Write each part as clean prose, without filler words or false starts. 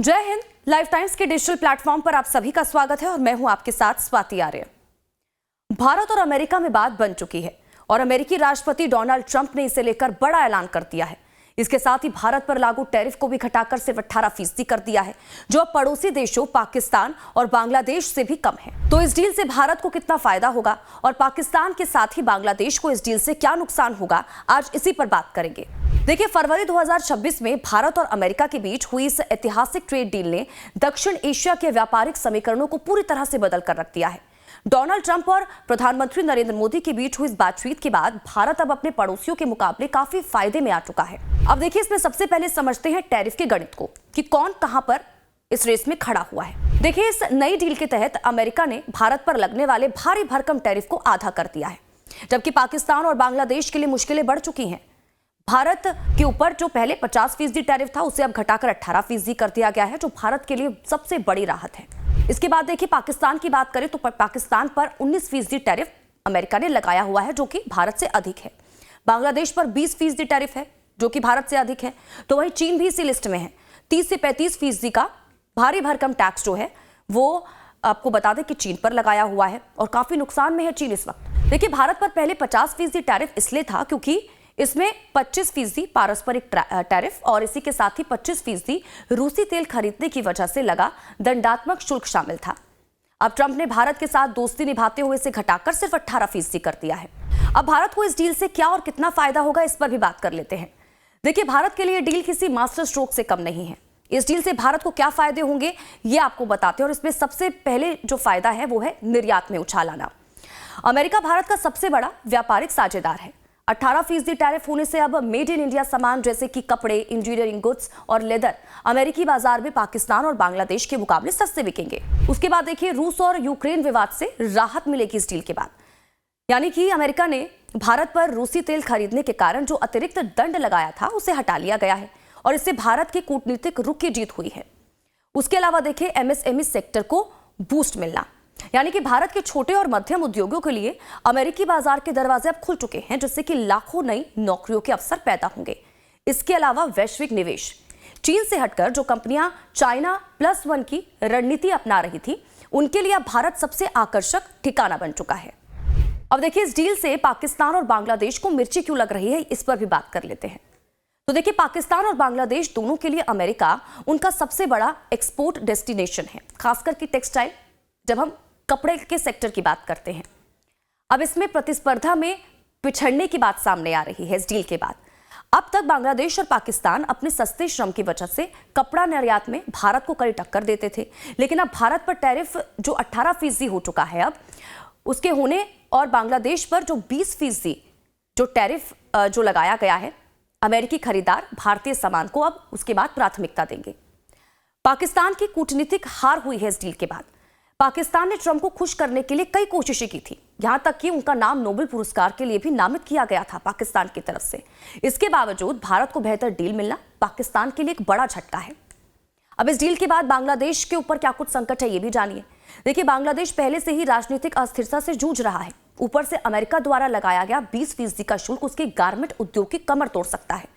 जय Hind. Life times के digital platform पर आप सभी का स्वागत है और मैं हूं आपके साथ स्वाति आर्य। भारत और अमेरिका में बात बन चुकी है और अमेरिकी राष्ट्रपति डोनाल्ड ट्रंप ने इसे लेकर बड़ा ऐलान कर दिया है। इसके साथ ही भारत पर लागू टैरिफ को भी घटाकर सिर्फ 18% कर दिया है, जो अब पड़ोसी देशों पाकिस्तान और बांग्लादेश से भी कम है। तो इस डील से भारत को कितना फायदा होगा और पाकिस्तान के साथ ही बांग्लादेश को इस डील से क्या नुकसान होगा, आज इसी पर बात करेंगे। देखिए, फरवरी 2026 में भारत और अमेरिका के बीच हुई इस ऐतिहासिक ट्रेड डील ने दक्षिण एशिया के व्यापारिक समीकरणों को पूरी तरह से बदल कर रख दिया है। डोनाल्ड ट्रंप और प्रधानमंत्री नरेंद्र मोदी के बीच हुई इस बातचीत के बाद भारत अब अपने पड़ोसियों के मुकाबले काफी फायदे में आ चुका है। अब देखिए, इसमें सबसे पहले समझते हैं टैरिफ के गणित को कि कौन कहां पर इस रेस में खड़ा हुआ है। देखिए, इस नई डील के तहत अमेरिका ने भारत पर लगने वाले भारी भरकम टैरिफ को आधा कर दिया है, जबकि पाकिस्तान और बांग्लादेश के लिए मुश्किलें बढ़ चुकी हैं। भारत के ऊपर जो पहले 50% टैरिफ था, उसे अब घटाकर 18% कर दिया गया है, जो भारत के लिए सबसे बड़ी राहत है। इसके बाद देखिए, पाकिस्तान की बात करें तो पाकिस्तान पर 19% टैरिफ अमेरिका ने लगाया हुआ है, जो कि भारत से अधिक है। बांग्लादेश पर 20% टैरिफ है, जो कि भारत से अधिक है। तो वहीं चीन भी इसी लिस्ट में है। 30 से 35% का भारी भरकम टैक्स जो है वो आपको बता दें कि चीन पर लगाया हुआ है और काफी नुकसान में है चीन इस वक्त। देखिए, भारत पर पहले 50% टैरिफ इसलिए था क्योंकि इसमें 25% पारस्परिक टैरिफ और इसी के साथ ही 25% रूसी तेल खरीदने की वजह से लगा दंडात्मक शुल्क शामिल था। अब ट्रंप ने भारत के साथ दोस्ती निभाते हुए इसे घटाकर सिर्फ 18% कर दिया है। अब भारत को इस डील से क्या और कितना फायदा होगा, इस पर भी बात कर लेते हैं। देखिए, भारत के लिए डील किसी मास्टर स्ट्रोक से कम नहीं है। इस डील से भारत को क्या फायदे होंगे ये आपको बताते हैं और इसमें सबसे पहले जो फायदा है वो है निर्यात में उछाल आना। अमेरिका भारत का सबसे बड़ा व्यापारिक साझेदार है। 18% टैरिफ होने से अब मेड इन इंडिया सामान जैसे कि कपड़े, इंजीनियरिंग गुड्स और लेदर अमेरिकी बाजार में पाकिस्तान और बांग्लादेश के मुकाबले सस्ते बिकेंगे। उसके बाद देखिए, रूस और यूक्रेन विवाद से राहत मिलेगी इस डील के बाद। यानी कि अमेरिका ने भारत पर रूसी तेल खरीदने के कारण जो अतिरिक्त दंड लगाया था उसे हटा लिया गया है और इससे भारत के कूटनीतिक रुख की जीत हुई है। उसके अलावा देखिए, एमएसएमई सेक्टर को बूस्ट मिलना, यानी कि भारत के छोटे और मध्यम उद्योगों के लिए अमेरिकी बाजार के दरवाजे अब खुल चुके हैं, जिससे कि लाखों नई नौकरियों के अवसर पैदा होंगे। इसके अलावा वैश्विक निवेश, चीन से हटकर जो कंपनियां चाइना +1 की रणनीति अपना रही थी, उनके लिए अब भारत सबसे आकर्षक ठिकाना बन चुका है। अब देखिए, इस डील से पाकिस्तान और बांग्लादेश को मिर्ची क्यों लग रही है, इस पर भी बात कर लेते हैं। तो देखिए, पाकिस्तान और बांग्लादेश दोनों के लिए अमेरिका उनका सबसे बड़ा एक्सपोर्ट डेस्टिनेशन है, खासकर कि टेक्सटाइल, जब हम कपड़े के सेक्टर की बात करते हैं। अब इसमें प्रतिस्पर्धा में पिछड़ने की बात सामने आ रही है इस डील के बाद। अब तक बांग्लादेश और पाकिस्तान अपने सस्ते श्रम की वजह से कपड़ा निर्यात में भारत को कड़ी टक्कर देते थे, लेकिन अब भारत पर टैरिफ जो 18% हो चुका है अब उसके होने और बांग्लादेश पर जो 20% जो टैरिफ जो लगाया गया है, अमेरिकी खरीदार भारतीय सामान को अब उसके बाद प्राथमिकता देंगे। पाकिस्तान की कूटनीतिक हार हुई है इस डील के बाद। पाकिस्तान ने ट्रंप को खुश करने के लिए कई कोशिशें की थी, यहां तक कि उनका नाम नोबेल पुरस्कार के लिए भी नामित किया गया था पाकिस्तान की तरफ से। इसके बावजूद भारत को बेहतर डील मिलना पाकिस्तान के लिए एक बड़ा झटका है। अब इस डील के बाद बांग्लादेश के ऊपर क्या कुछ संकट है ये भी जानिए। देखिए, बांग्लादेश पहले से ही राजनीतिक अस्थिरता से जूझ रहा है। ऊपर से अमेरिका द्वारा लगाया गया 20% का शुल्क उसके गारमेंट उद्योग की कमर तोड़ सकता है।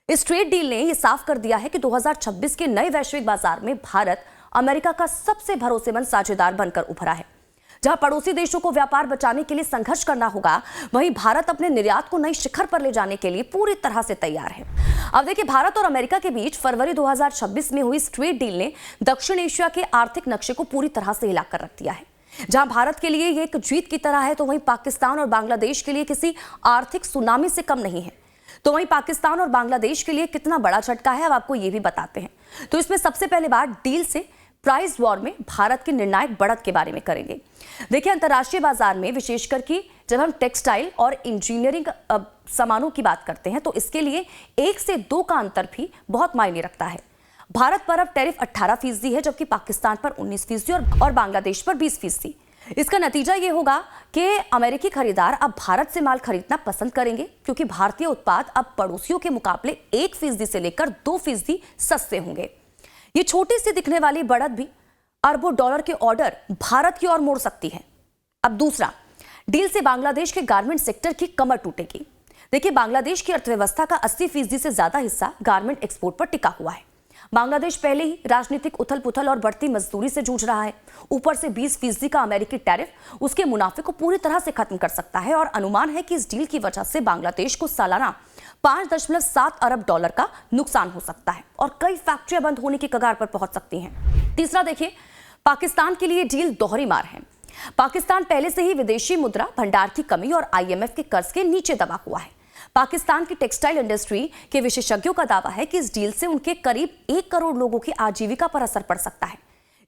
इस ट्रेड डील ने यह साफ कर दिया है कि 2026 के नए वैश्विक बाजार में भारत अमेरिका का सबसे भरोसेमंद साझेदार बनकर उभरा है। जहां पड़ोसी देशों को व्यापार बचाने के लिए संघर्ष करना होगा, वहीं भारत अपने निर्यात को नई शिखर पर ले जाने के लिए पूरी तरह से तैयार है। अब देखिए, भारत और अमेरिका के बीच फरवरी 2026 में हुई इस ट्रेड डील ने दक्षिण एशिया के आर्थिक नक्शे को पूरी तरह से हिलाकर रख दिया है। जहां भारत के लिए ये एक जीत की तरह है, तो वहीं पाकिस्तान और बांग्लादेश के लिए किसी आर्थिक सुनामी से कम नहीं है। तो वहीं पाकिस्तान और बांग्लादेश के लिए कितना बड़ा झटका है, अब आपको ये भी बताते हैं। तो इसमें सबसे पहले बात डील से प्राइस वॉर में भारत की निर्णायक बढ़त के बारे में करेंगे। देखिए, अंतर्राष्ट्रीय बाजार में विशेषकर कि जब हम टेक्सटाइल और इंजीनियरिंग सामानों की बात करते हैं, तो इसके लिए 1 से 2 का अंतर भी बहुत मायने रखता है। भारत पर अब टैरिफ 18% है, जबकि पाकिस्तान पर 19% और बांग्लादेश पर 20%। इसका नतीजा ये होगा कि अमेरिकी खरीदार अब भारत से माल खरीदना पसंद करेंगे, क्योंकि भारतीय उत्पाद अब पड़ोसियों के मुकाबले 1% से लेकर 2% सस्ते होंगे। ये छोटी सी दिखने वाली बढ़त भी अरबों डॉलर के ऑर्डर भारत की ओर मोड़ सकती है। अब दूसरा, डील से बांग्लादेश के गारमेंट सेक्टर की कमर टूटेगी। देखिए, बांग्लादेश की अर्थव्यवस्था का 80% से ज्यादा हिस्सा गारमेंट एक्सपोर्ट पर टिका हुआ है। बांग्लादेश पहले ही राजनीतिक उथल पुथल और बढ़ती मजदूरी से जूझ रहा है। ऊपर से 20% का अमेरिकी टैरिफ उसके मुनाफे को पूरी तरह से खत्म कर सकता है और अनुमान है कि इस डील की वजह से बांग्लादेश को सालाना 5.7 अरब डॉलर का नुकसान हो सकता है और कई फैक्ट्रियां बंद होने की कगार पर पहुंच सकती हैं। तीसरा देखिए, पाकिस्तान के लिए डील दोहरी मार है। पाकिस्तान पहले से ही विदेशी मुद्रा भंडार की कमी और IMF के कर्ज के नीचे दबा हुआ है। पाकिस्तान की टेक्सटाइल इंडस्ट्री के विशेषज्ञों का दावा है कि इस डील से उनके करीब 1 करोड़ लोगों की आजीविका पर असर पड़ सकता है।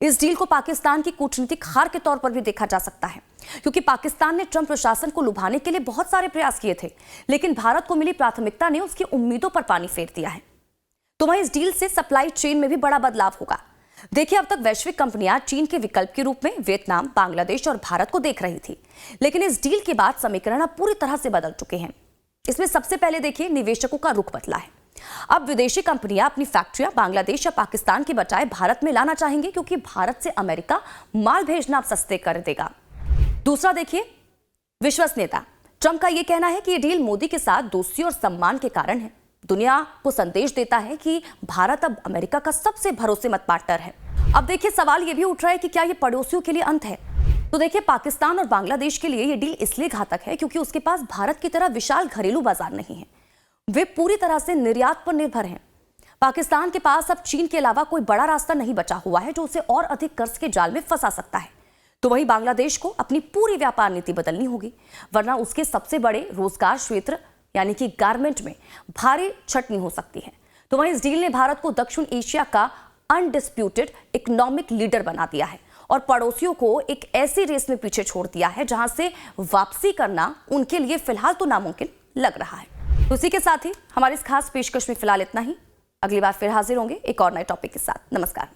इस डील को पाकिस्तान की कूटनीतिक हार के तौर पर भी देखा जा सकता है, क्योंकि पाकिस्तान ने ट्रंप प्रशासन को लुभाने के लिए बहुत सारे प्रयास किए थे, लेकिन भारत को मिली प्राथमिकता ने उसकी उम्मीदों पर पानी फेर दिया है। तो वहीं इस डील से सप्लाई चेन में भी बड़ा बदलाव होगा। देखिए, अब तक वैश्विक कंपनियां चीन के विकल्प के रूप में वियतनाम, बांग्लादेश और भारत को देख रही थी, लेकिन इस डील के बाद समीकरण अब पूरी तरह से बदल चुके हैं। इसमें सबसे पहले देखिए, निवेशकों का रुख बदला है। अब विदेशी कंपनियां अपनी फैक्ट्रियां बांग्लादेश या पाकिस्तान की बजाय भारत में लाना चाहेंगे, क्योंकि भारत से अमेरिका माल भेजना अब सस्ते कर देगा। दूसरा देखिए, विश्वसनीयता। ट्रंप का यह कहना है कि यह डील मोदी के साथ दोस्ती और सम्मान के कारण है। दुनिया को संदेश देता है कि भारत अब अमेरिका का सबसे भरोसेमंद पार्टनर है। अब देखिए, सवाल यह भी उठ रहा है कि क्या यह पड़ोसियों के लिए अंत है। तो देखिए, पाकिस्तान और बांग्लादेश के लिए यह डील इसलिए घातक है क्योंकि उसके पास भारत की तरह विशाल घरेलू बाजार नहीं है। वे पूरी तरह से निर्यात पर निर्भर हैं। पाकिस्तान के पास अब चीन के अलावा कोई बड़ा रास्ता नहीं बचा हुआ है जो उसे और अधिक कर्ज के जाल में फंसा सकता है। तो वहीं बांग्लादेश को अपनी पूरी व्यापार नीति बदलनी होगी, वरना उसके सबसे बड़े रोजगार क्षेत्र यानी कि गारमेंट में भारी छटनी हो सकती है। तो वहीं इस डील ने भारत को दक्षिण एशिया का अनडिस्प्यूटेड इकोनॉमिक लीडर बना दिया है और पड़ोसियों को एक ऐसी रेस में पीछे छोड़ दिया है जहां से वापसी करना उनके लिए फिलहाल तो नामुमकिन लग रहा है। तो इसी के साथ ही हमारी इस खास पेशकश में फिलहाल इतना ही। अगली बार फिर हाजिर होंगे एक और नए टॉपिक के साथ। नमस्कार।